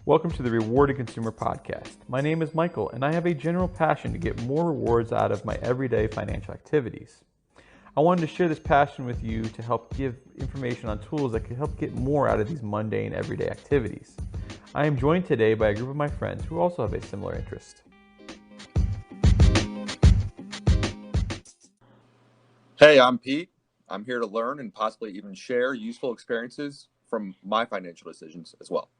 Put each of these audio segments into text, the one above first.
Welcome to the Rewarded Consumer Podcast. My name is Michael, and I have a general passion to get more rewards out of my everyday financial activities. I wanted to share this passion with you to help give information on tools that can help get more out of these mundane everyday activities. I am joined today by a group of my friends who also have a similar interest. Hey, I'm Pete. I'm here to learn and possibly even share useful experiences from my financial decisions as well.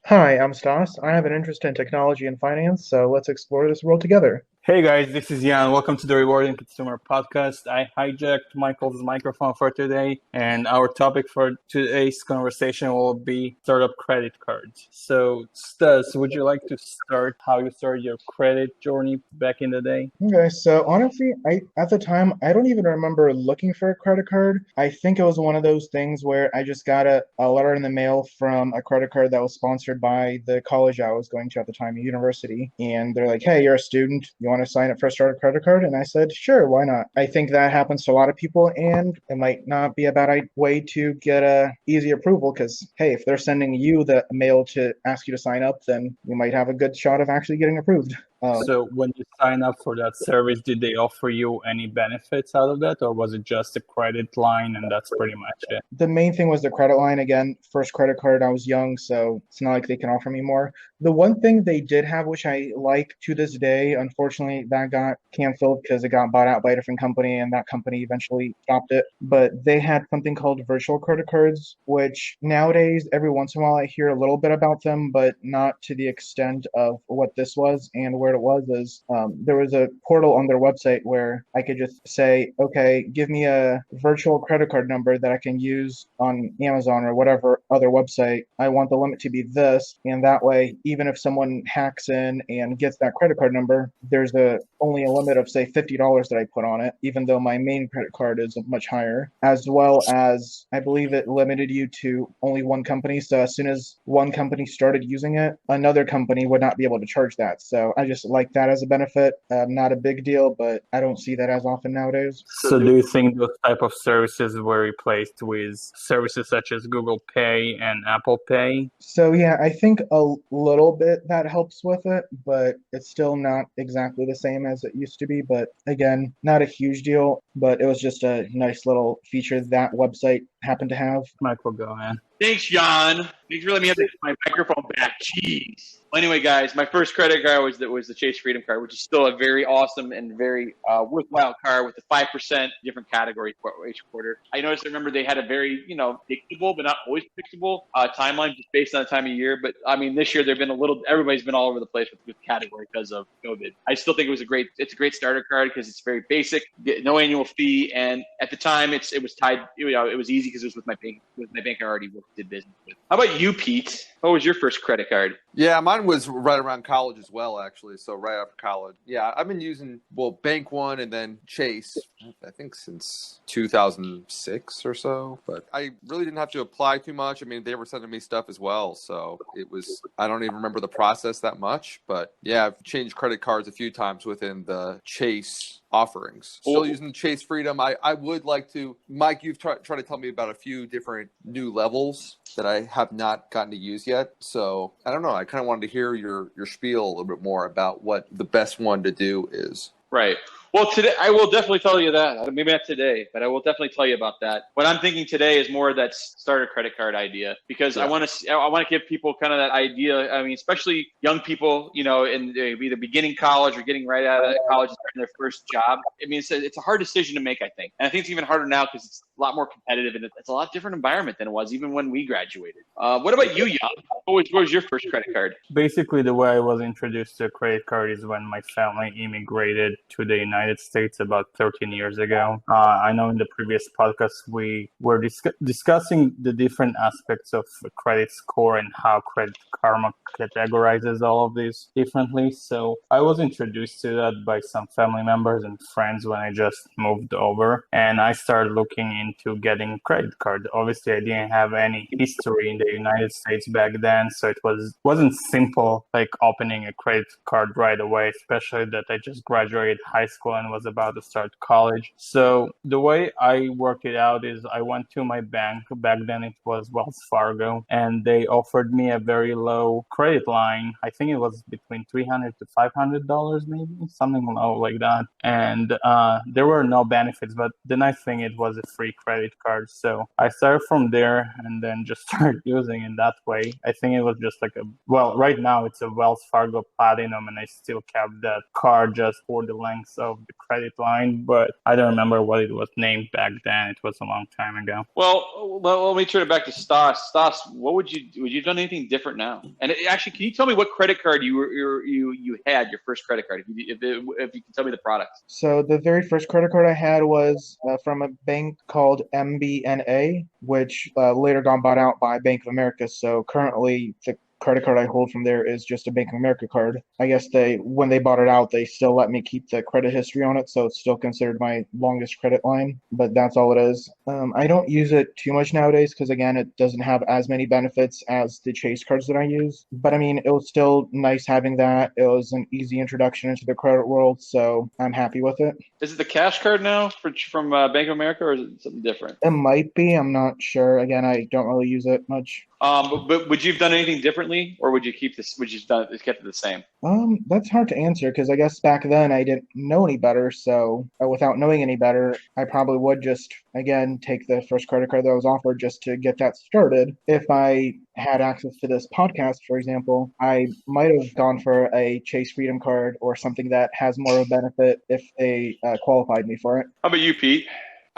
Hi, I'm Stas. I have an interest in technology and finance, so let's explore this world together. Hey guys, this is Jan. Welcome to the Rewarding Consumer Podcast. I hijacked Michael's microphone for today, and our topic for today's conversation will be startup credit cards. So, Stas, would you like to start how you started your credit journey back in the day? Okay, so honestly, at the time, I don't even remember looking for a credit card. I think it was one of those things where I just got a letter in the mail from a credit card that was sponsored by the college I was going to at the time, a university. And they're like, hey, you're a student. You want to sign up for a startup credit card? And I said, sure, why not? I think that happens to a lot of people, and it might not be a bad way to get a easy approval because, hey, if they're sending you the mail to ask you to sign up, then you might have a good shot of actually getting approved. So when you sign up for that service, did they offer you any benefits out of that, or was it just a credit line and that's pretty much it? The main thing was the credit line. Again, first credit card, I was young, so it's not like they can offer me more. The one thing they did have, which I like to this day, unfortunately, that got canceled because it got bought out by a different company, and that company eventually stopped it. But they had something called virtual credit cards, which nowadays, every once in a while, I hear a little bit about them, but not to the extent of what this was. And where it was is there was a portal on their website where I could just say, okay, give me a virtual credit card number that I can use on Amazon or whatever other website. I want the limit to be this, and that way, even if someone hacks in and gets that credit card number, there's only a limit of, say, $50 that I put on it, even though my main credit card is much higher, as well as I believe it limited you to only one company. So as soon as one company started using it, another company would not be able to charge that. So I just like that as a benefit. Not a big deal, but I don't see that as often nowadays. So do you think those type of services were replaced with services such as Google Pay and Apple Pay? So yeah, I think a little bit that helps with it, but it's still not exactly the same as it used to be. But again, not a huge deal, but it was just a nice little feature that website happened to have. Michael, go ahead. Thanks, John. Thanks for letting me have my microphone back. Jeez. Well, anyway, guys, my first credit card was the Chase Freedom card, which is still a very awesome and very worthwhile card with the 5% different categories for each quarter. I remember they had a very, predictable, but not always predictable timeline just based on the time of year. But I mean, this year everybody's been all over the place with category because of COVID. I still think it's a great starter card because it's very basic, no annual fee, and at the time it was tied, it was easy because it was with my bank I already did business with. How about you, Pete? What was your first credit card? Yeah, mine was right around college as well, actually. So right after college. Yeah, I've been using, Bank One and then Chase, I think since 2006 or so. But I really didn't have to apply too much. I mean, they were sending me stuff as well. So I don't even remember the process that much. But yeah, I've changed credit cards a few times within the Chase offerings. Still using Chase Freedom. I would like to, Mike, you've tried to tell me about a few different new levels that I have not gotten to use yet. So I don't know. I kind of wanted to hear your spiel a little bit more about what the best one to do is. Right. Well, today I will definitely tell you that. Maybe not today, but I will definitely tell you about that. What I'm thinking today is more of that starter credit card idea because I want to give people kind of that idea. I mean, especially young people, in either beginning college or getting right out of college and starting their first job. I mean, it's a hard decision to make, I think, and I think it's even harder now because it's a lot more competitive and it's a lot different environment than it was even when we graduated. What about you, Jan? What was your first credit card? Basically, the way I was introduced to a credit card is when my family immigrated to the United States about 13 years ago. I know in the previous podcast we were discussing the different aspects of the credit score and how Credit Karma categorizes all of these differently. So I was introduced to that by some family members and friends when I just moved over, and I started looking into getting a credit card. Obviously, I didn't have any history in the United States back then, so it wasn't simple like opening a credit card right away, especially that I just graduated high school school and was about to start college. So the way I worked it out is I went to my bank. Back then it was Wells Fargo, and they offered me a very low credit line. I think it was between $300 to $500, maybe something low like that. And there were no benefits, but the nice thing, it was a free credit card. So I started from there and then just started using it that way. I think it was just like right now it's a Wells Fargo Platinum, and I still kept that card just for the length of the credit line, but I don't remember what it was named back then. It was a long time ago. Well, let me turn it back to Stas. Stas, would you done anything different now? And actually, can you tell me what credit card you had, your first credit card, if you can tell me the product? So the very first credit card I had was from a bank called MBNA, which later got bought out by Bank of America. So currently the credit card I hold from there is just a Bank of America card. I guess when they bought it out, they still let me keep the credit history on it, so it's still considered my longest credit line, but that's all it is. I don't use it too much nowadays because, again, it doesn't have as many benefits as the Chase cards that I use. But I mean, it was still nice having that. It was an easy introduction into the credit world, so I'm happy with it. Is it the cash card now from Bank of America, or is it something different? It might be. I'm not sure. Again, I don't really use it much. But would you have done anything differently, or would you keep this? Would you have kept it the same? That's hard to answer because I guess back then I didn't know any better. So without knowing any better, I probably would just, again, take the first credit card that was offered just to get that started. If I had access to this podcast, for example, I might have gone for a Chase Freedom card or something that has more of a benefit if they qualified me for it. How about you, Pete?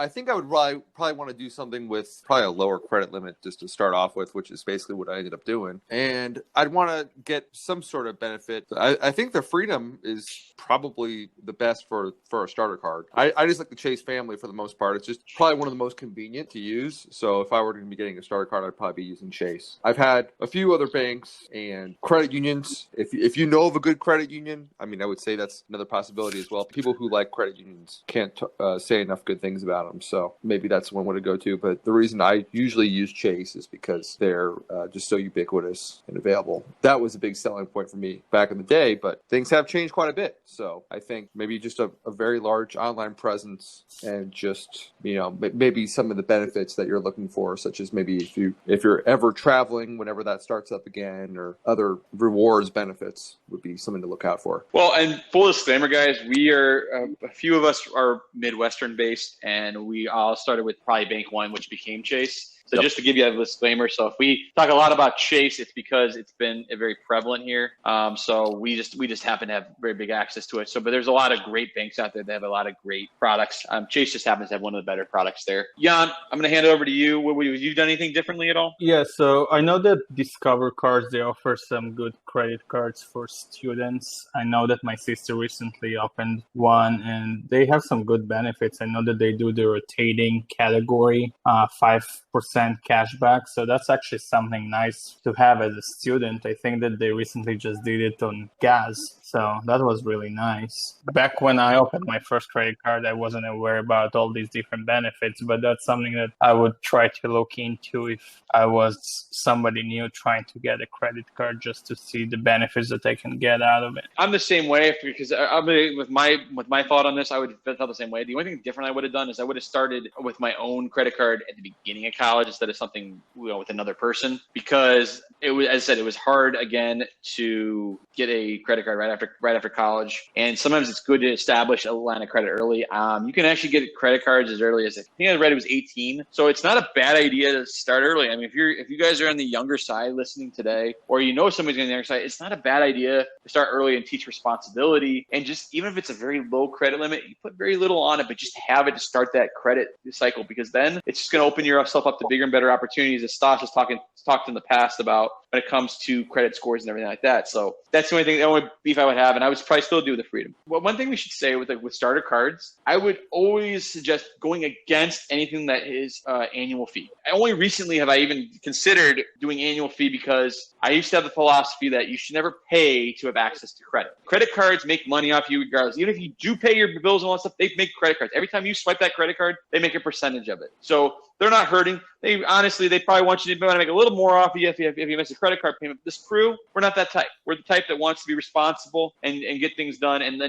I think I would probably want to do something with probably a lower credit limit just to start off with, which is basically what I ended up doing. And I'd want to get some sort of benefit. I think the Freedom is probably the best for a starter card. I just like the Chase family for the most part. It's just probably one of the most convenient to use. So if I were going to be getting a starter card, I'd probably be using Chase. I've had a few other banks and credit unions. If you know of a good credit union, I mean, I would say that's another possibility as well. People who like credit unions can't say enough good things about them. So maybe that's one way to go to. But the reason I usually use Chase is because they're just so ubiquitous and available. That was a big selling point for me back in the day, but things have changed quite a bit. So I think maybe just a very large online presence and just, maybe some of the benefits that you're looking for, such as maybe if you're ever traveling, whenever that starts up again, or other rewards benefits would be something to look out for. Well, and full disclaimer, guys, we are a few of us are Midwestern based, and we all started with probably Bank One, which became Chase. So Yep. just to give you a disclaimer, so if we talk a lot about Chase, it's because it's been very prevalent here. So we just happen to have very big access to it. So, but there's a lot of great banks out there that have a lot of great products. Chase just happens to have one of the better products there. Jan, I'm going to hand it over to you. Have you done anything differently at all? Yeah, so I know that Discover Cards, they offer some good credit cards for students. I know that my sister recently opened one, and they have some good benefits. I know that they do the rotating category, 5% cash back. So that's actually something nice to have as a student. I think that they recently just did it on gas. So that was really nice. Back when I opened my first credit card, I wasn't aware about all these different benefits, but that's something that I would try to look into if I was somebody new trying to get a credit card, just to see the benefits that I can get out of it. I'm the same way, because with my thought on this, I would feel the same way. The only thing different I would have done is I would have started with my own credit card at the beginning of college instead of something with another person, because it was, as I said, it was hard again to get a credit card right after college, and sometimes it's good to establish a line of credit early. You can actually get credit cards as early as, I think I read it was 18, so it's not a bad idea to start early. I mean, if you guys are on the younger side listening today, or somebody's on the younger side, it's not a bad idea to start early and teach responsibility. And just, even if it's a very low credit limit, you put very little on it, but just have it to start that credit cycle, because then it's just going to open yourself up to bigger and better opportunities, as Stas has talked in the past about when it comes to credit scores and everything like that. So that's the only beef I would have, and I would probably still do the Freedom. Well, one thing we should say with starter cards, I would always suggest going against anything that is annual fee. Only recently have I even considered doing annual fee, because I used to have the philosophy that you should never pay to have access to credit. Credit cards make money off you regardless. Even if you do pay your bills and all that stuff, they make credit cards. Every time you swipe that credit card, they make a percentage of it. So they're not hurting. They probably want to make a little more off you if you miss a credit card payment. This crew, we're not that type. We're the type that wants to be responsible and get things done, and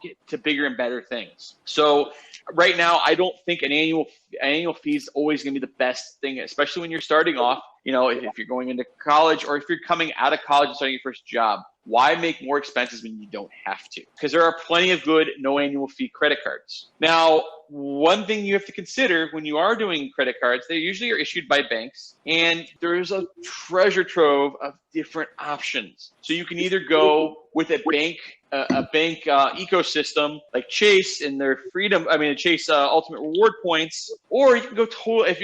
get to bigger and better things. So right now, I don't think an annual fee is always going to be the best thing, especially when you're starting off. If you're going into college, or if you're coming out of college and starting your first job. Why make more expenses when you don't have to? Because there are plenty of good no annual fee credit cards. Now, one thing you have to consider when you are doing credit cards, they usually are issued by banks, and there's a treasure trove of different options. So you can either go with a bank ecosystem like Chase and their Chase Ultimate Reward Points, or you can go if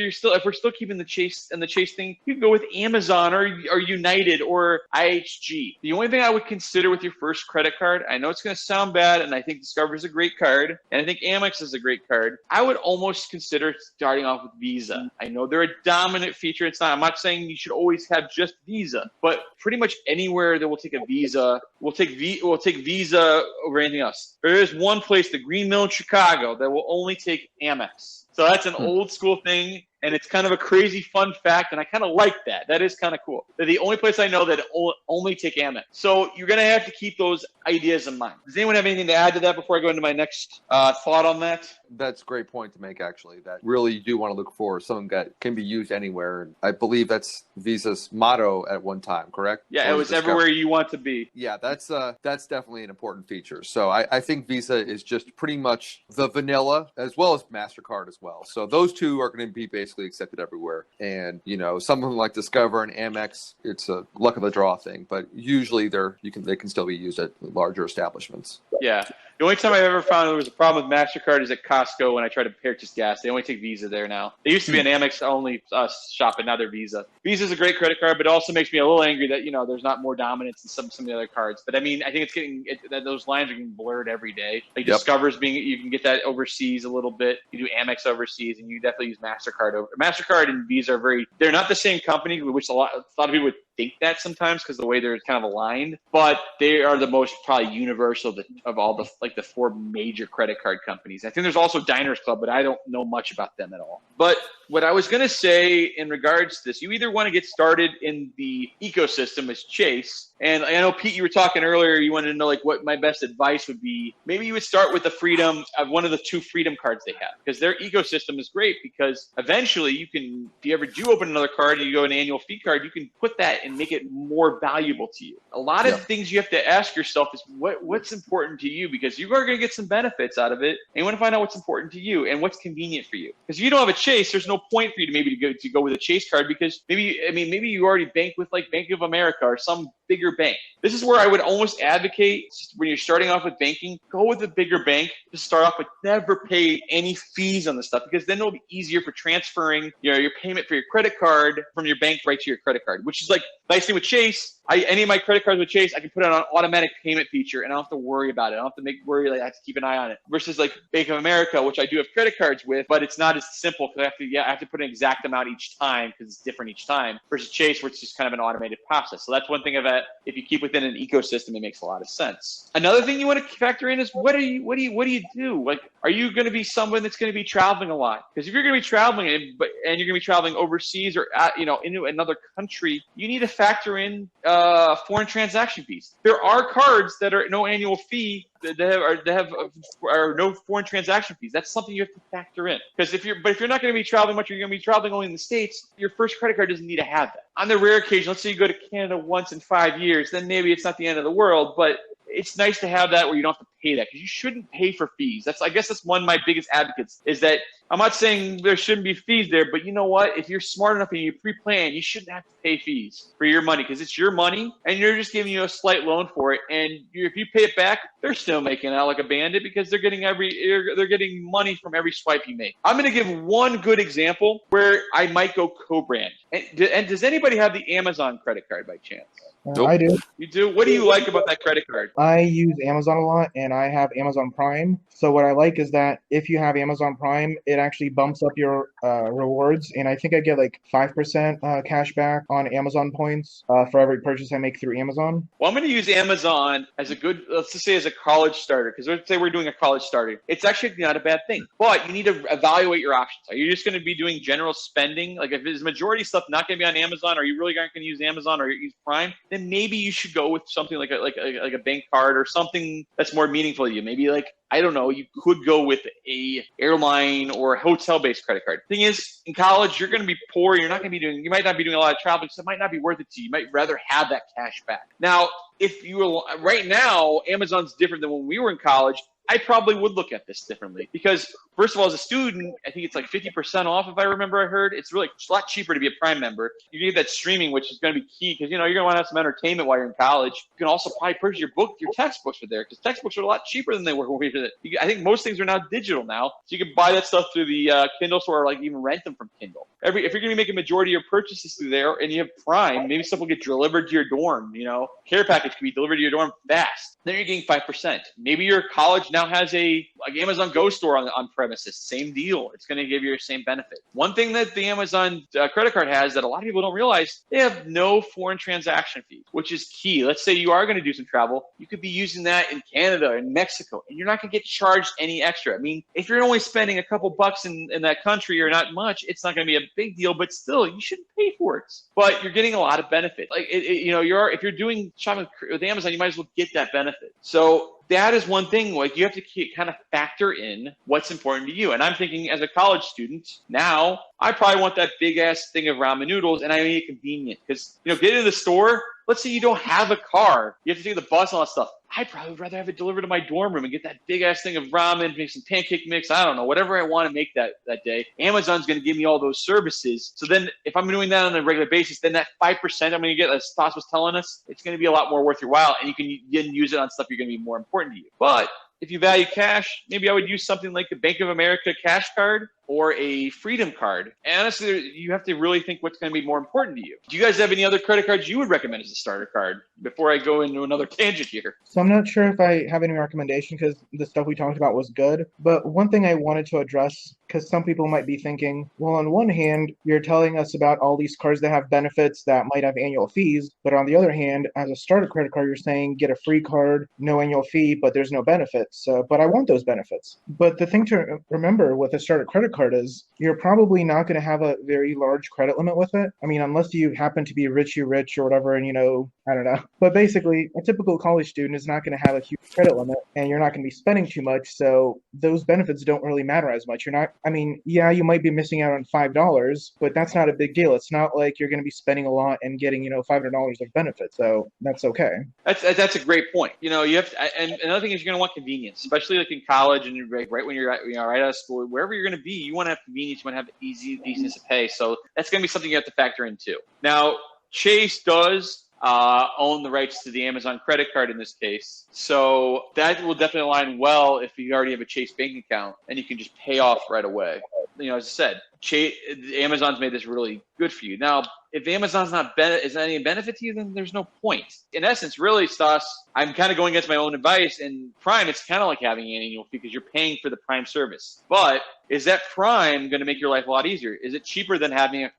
we're still keeping the Chase thing, you can go with Amazon or United or IHG. The only thing I would consider with your first credit card, I know it's going to sound bad, and I think Discover is a great card, and I think Amex is a great card. I would almost consider starting off with Visa. I know they're a dominant feature. I'm not saying you should always have just Visa, but pretty much anywhere that will take a Visa, we'll take Visa over anything else. There is one place, the Green Mill in Chicago, that will only take Amex. So that's an old school thing, and it's kind of a crazy fun fact, and I kind of like that. That is kind of cool. They're the only place I know that only take Amex. So you're going to have to keep those ideas in mind. Does anyone have anything to add to that before I go into my next thought on that? That's a great point to make, actually, that really you do want to look for something that can be used anywhere. And I believe that's Visa's motto at one time, correct? Yeah, it was everywhere you want to be. Yeah, that's definitely an important feature. So I think Visa is just pretty much the vanilla, as well as MasterCard as well. So those two are going to be basically accepted everywhere. And, something like Discover and Amex, it's a luck of the draw thing. But usually they can still be used at larger establishments. Yeah. The only time I've ever found there was a problem with MasterCard is at Costco when I try to purchase gas. They only take Visa there now. They used to be an Amex-only shop, and now they're Visa. Visa's a great credit card, but it also makes me a little angry that, there's not more dominance in some of the other cards. But, I think it's those lines are getting blurred every day. Like Discover's you can get that overseas a little bit. You do Amex overseas, and you definitely use MasterCard. MasterCard and Visa are they're not the same company, which a lot of people would think that sometimes because the way they're kind of aligned, but they are the most probably universal of all the four major credit card companies. I think there's also Diners Club, but I don't know much about them at all. But what I was going to say in regards to this, you either want to get started in the ecosystem as Chase, and I know, Pete, you were talking earlier, you wanted to know what my best advice would be. Maybe you would start with the Freedom of one of the two Freedom cards they have, because their ecosystem is great, because eventually you can, if you ever do open another card and you go an annual fee card, you can put that and make it more valuable to you. A lot of things you have to ask yourself is what's important to you, because you are going to get some benefits out of it, and you want to find out what's important to you and what's convenient for you. Because if you don't have a Chase, there's no point for you to go with a Chase card, because maybe you already bank with like Bank of America or some bigger bank. This is where I would almost advocate when you're starting off with banking, go with a bigger bank to start off with. Never pay any fees on this stuff, because then it'll be easier for transferring your payment for your credit card from your bank right to your credit card, which is like nice thing with Chase. Any of my credit cards with Chase, I can put it on an automatic payment feature, and I don't have to worry about it. I don't have to I have to keep an eye on it. Versus like Bank of America, which I do have credit cards with, but it's not as simple because I have to put an exact amount each time because it's different each time. Versus Chase, where it's just kind of an automated process. So that's one thing of that. If you keep within an ecosystem, it makes a lot of sense. Another thing you want to factor in is what do you do? Like, are you going to be someone that's going to be traveling a lot? Because if you're going to be traveling and you're going to be traveling overseas or into another country, you need to factor in foreign transaction fees. There are cards that are no annual fee that have no foreign transaction fees. That's something you have to factor in. Because if you're not going to be traveling much, or you're going to be traveling only in the States, your first credit card doesn't need to have that. On the rare occasion, let's say you go to Canada once in 5 years, then maybe it's not the end of the world, but it's nice to have that where you don't have to pay that, because you shouldn't pay for fees. I guess that's one of my biggest advocates, is that I'm not saying there shouldn't be fees there, but you know what? If you're smart enough and you pre-plan, you shouldn't have to pay fees for your money, because it's your money and you're just giving you a slight loan for it. And if you pay it back, they're still making out like a bandit, because they're getting money from every swipe you make. I'm going to give one good example where I might go co-brand. And does anybody have the Amazon credit card by chance? I do. You do? What do you like about that credit card? I use Amazon a lot, and I have Amazon Prime. So what I like is that if you have Amazon Prime, it actually bumps up your rewards, and I think I get like 5% cash back on Amazon points for every purchase I make through Amazon. Well, I'm going to use Amazon as a good, let's just say as a college starter, because let's say we're doing a college starter. It's actually not a bad thing, but you need to evaluate your options. Are you just going to be doing general spending? Like if there's majority stuff not going to be on Amazon, or you really aren't going to use Amazon or use Prime, then maybe you should go with something like a bank card or something that's more meaningful to you. Maybe like, I don't know, you could go with a airline or hotel-based credit card. Thing is, in college, you're going to be poor. You might not be doing a lot of traveling, so it might not be worth it to you. You might rather have that cash back. Now, if you were right now, Amazon's different than when we were in college. I probably would look at this differently because, first of all, as a student, I think it's like 50% off if I remember I heard. It's really a lot cheaper to be a Prime member. You get that streaming, which is going to be key because, you're going to want to have some entertainment while you're in college. You can also probably purchase your textbooks are there because textbooks are a lot cheaper than they were when we did it. I think most things are now digital now. So you can buy that stuff through the Kindle store or like even rent them from Kindle. If you're going to be making a majority of your purchases through there and you have Prime, maybe stuff will get delivered to your dorm. Care package can be delivered to your dorm fast. Then you're getting 5%. Maybe your college now has a Amazon Go store on premises. Same deal. It's going to give you the same benefit. One thing that the Amazon credit card has that a lot of people don't realize, they have no foreign transaction fees, which is key. Let's say you are going to do some travel. You could be using that in Canada and Mexico, and you're not going to get charged any extra. I mean, if you're only spending a couple bucks in that country or not much, it's not going to be a big deal, but still, you shouldn't pay for it. But you're getting a lot of benefit. Like, if you're doing shopping with Amazon, you might as well get that benefit. So that is one thing, like you have to kind of factor in what's important to you. And I'm thinking as a college student, now I probably want that big ass thing of ramen noodles and I need it convenient because, get into the store. Let's say you don't have a car. You have to take the bus and all that stuff. I'd probably rather have it delivered to my dorm room and get that big ass thing of ramen, make some pancake mix. I don't know, whatever I want to make that day. Amazon's going to give me all those services. So then if I'm doing that on a regular basis, then that 5% I'm going to get, as Stas was telling us, it's going to be a lot more worth your while. And you can use it on stuff you're going to be more important to you. But if you value cash, maybe I would use something like the Bank of America cash card or a Freedom card. And honestly, you have to really think what's going to be more important to you. Do you guys have any other credit cards you would recommend as a starter card before I go into another tangent here? So I'm not sure if I have any recommendation because the stuff we talked about was good. But one thing I wanted to address, because some people might be thinking, well, on one hand, you're telling us about all these cards that have benefits that might have annual fees. But on the other hand, as a starter credit card, you're saying get a free card, no annual fee, but there's no benefits. But I want those benefits. But the thing to remember with a starter credit card is you're probably not going to have a very large credit limit with it. I mean, unless you happen to be rich or whatever, and I don't know. But basically, a typical college student is not going to have a huge credit limit, and you're not going to be spending too much. So those benefits don't really matter as much. Yeah, you might be missing out on $5, but that's not a big deal. It's not like you're going to be spending a lot and getting, $500 of benefits. So that's okay. That's a great point. You have to, and another thing is you're going to want convenience, especially like in college and right when you're right out of school, wherever you're going to be, you want to have convenience, you want to have easiness to pay. So that's going to be something you have to factor in too. Now, Chase does own the rights to the Amazon credit card in this case. So that will definitely align well if you already have a Chase bank account and you can just pay off right away. As I said, Amazon's made this really good for you. Now, if Amazon's is any benefit to you, then there's no point. In essence, really, Stas, I'm kind of going against my own advice. And Prime, it's kind of like having an annual fee because you're paying for the Prime service. But is that Prime going to make your life a lot easier? Is it cheaper than having,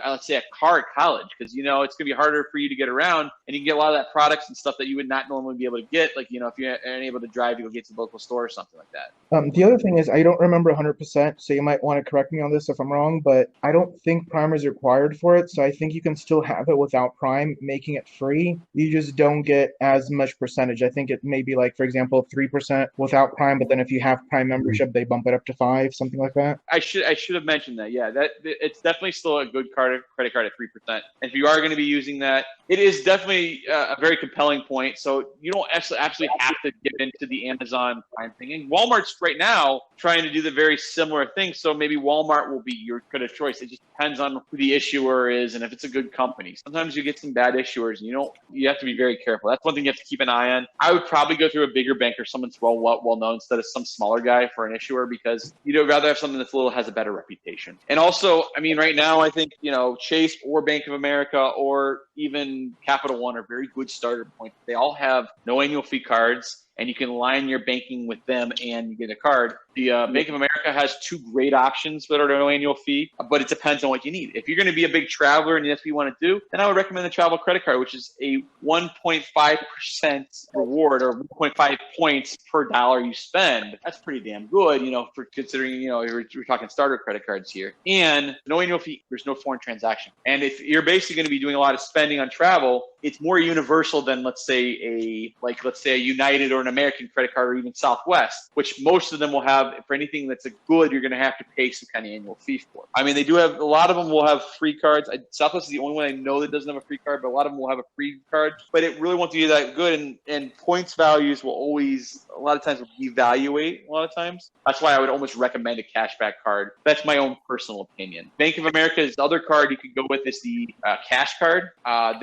let's say, a car at college? Because, it's going to be harder for you to get around, and you can get a lot of that products and stuff that you would not normally be able to get. Like, if you aren't able to drive to go get to the local store or something like that. The other thing is I don't remember 100%, so you might want to correct me on this if I'm wrong, but I don't think Prime is required for it. So I think you can still have it without Prime, making it free. You just don't get as much percentage. I think it may be like, for example, 3% without Prime, but then if you have Prime membership, they bump it up to 5%, something like that. I should have mentioned that. Yeah, that it's definitely still a good credit card at 3%. And if you are going to be using that, it is definitely a very compelling point. So you don't actually have to get into the Amazon Prime thing. And Walmart's right now trying to do the very similar thing. So maybe Walmart will be your credit choice. It just depends on who the issuer is and if it's a good company. Sometimes you get some bad issuers, and you have to be very careful. That's one thing you have to keep an eye on. I would probably go through a bigger bank or someone that's well known instead of some smaller guy for an issuer because you'd rather have something that's has a better reputation. And also, right now I think, Chase or Bank of America or even Capital One are very good starter points. They all have no annual fee cards. and you can line your banking with them and you get a card. The Bank of America has two great options that are no annual fee, but it depends on what you need. If you're going to be a big traveler and that's what you want to do, then I would recommend the travel credit card, which is a 1.5% reward or 1.5 points per dollar you spend. That's pretty damn good, for considering, we're talking starter credit cards here. And no annual fee, there's no foreign transaction. And if you're basically going to be doing a lot of spending on travel, it's more universal than, let's say a United or an American credit card or even Southwest, which most of them will have. For anything that's a good, you're going to have to pay some kind of annual fee for. I mean, they do have, a lot of them will have free cards. Southwest is the only one I know that doesn't have a free card, but a lot of them will have a free card. But it really won't do you that good, and points values will always, a lot of times, devaluate a lot of times. That's why I would almost recommend a cashback card. That's my own personal opinion. Bank of America's other card you could go with is the cash card. I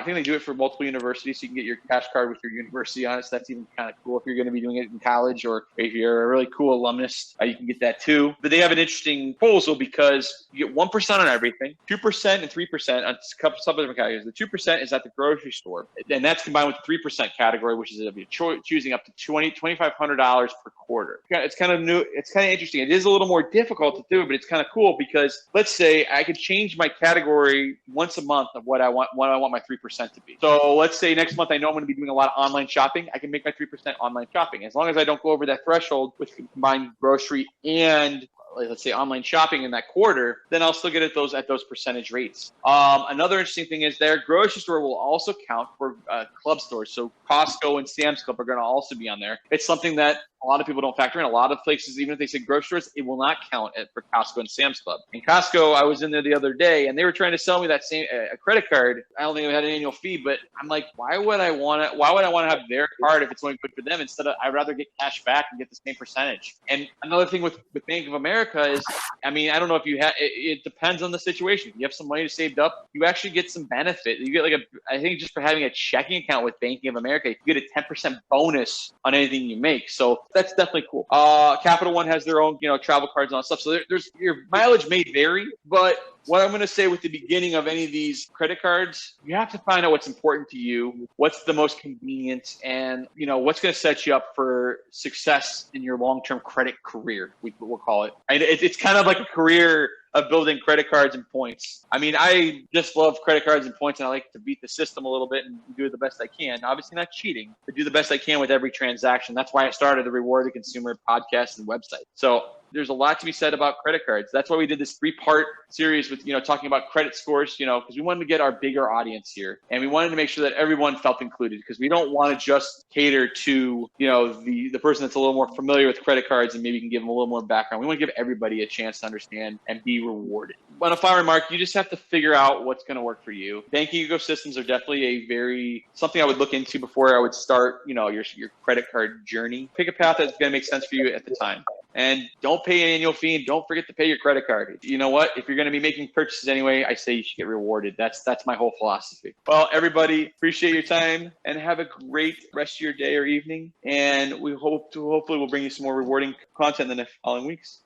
think they do it for multiple universities, so you can get your cash card with your university on it. So that's even kind of cool if you're going to be doing it in college, or if you're a really cool alumnus, you can get that too. But they have an interesting proposal because you get 1% on everything, 2% and 3% on some different categories. The 2% is at the grocery store, and that's combined with the 3% category, which is if you're choosing up to $2,500 per quarter. It's kind of new. It's kind of interesting. It is a little more difficult to do, but it's kind of cool because let's say I could change my category once a month of what I want my 3% to be. So let's say next month I know I'm going to be doing a lot of online shopping. I can make my 3% online shopping. As long as I don't go over that threshold with combined grocery and let's say online shopping in that quarter, then I'll still get at those percentage rates. Another interesting thing is their grocery store will also count for club stores. So Costco and Sam's Club are going to also be on there. It's something that a lot of people don't factor in. A lot of places, even if they say grocery stores, it will not count for Costco and Sam's Club. In Costco, I was in there the other day, and they were trying to sell me that same a credit card. I don't think it had an annual fee, but I'm like, why would I want to have their card if it's only good for them instead of I'd rather get cash back and get the same percentage. And another thing with Bank of America is, I mean, I don't know if you have. It depends on the situation. If you have some money saved up, you actually get some benefit. You get I think just for having a checking account with Bank of America, you get a 10% bonus on anything you make. So that's definitely cool. Capital One has their own, travel cards and all that stuff. So there's your mileage may vary, but what I'm going to say with the beginning of any of these credit cards, you have to find out what's important to you, what's the most convenient, and what's going to set you up for success in your long-term credit career. We'll call it. And it's kind of like a career of building credit cards and points. I mean, I just love credit cards and points, and I like to beat the system a little bit and do the best I can. Obviously not cheating, but do the best I can with every transaction. That's why I started the Reward the Consumer podcast and website. So there's a lot to be said about credit cards. That's why we did this 3-part series with, talking about credit scores, because we wanted to get our bigger audience here. And we wanted to make sure that everyone felt included, because we don't want to just cater to, the person that's a little more familiar with credit cards and maybe can give them a little more background. We want to give everybody a chance to understand and be rewarded. On a final remark, you just have to figure out what's going to work for you. Banking ecosystems are definitely something I would look into before I would start, your credit card journey. Pick a path that's going to make sense for you at the time. And don't pay an annual fee, and don't forget to pay your credit card. You know what? If you're going to be making purchases anyway, I say you should get rewarded. That's my whole philosophy. Well, everybody, appreciate your time and have a great rest of your day or evening. And we hopefully we'll bring you some more rewarding content in the following weeks.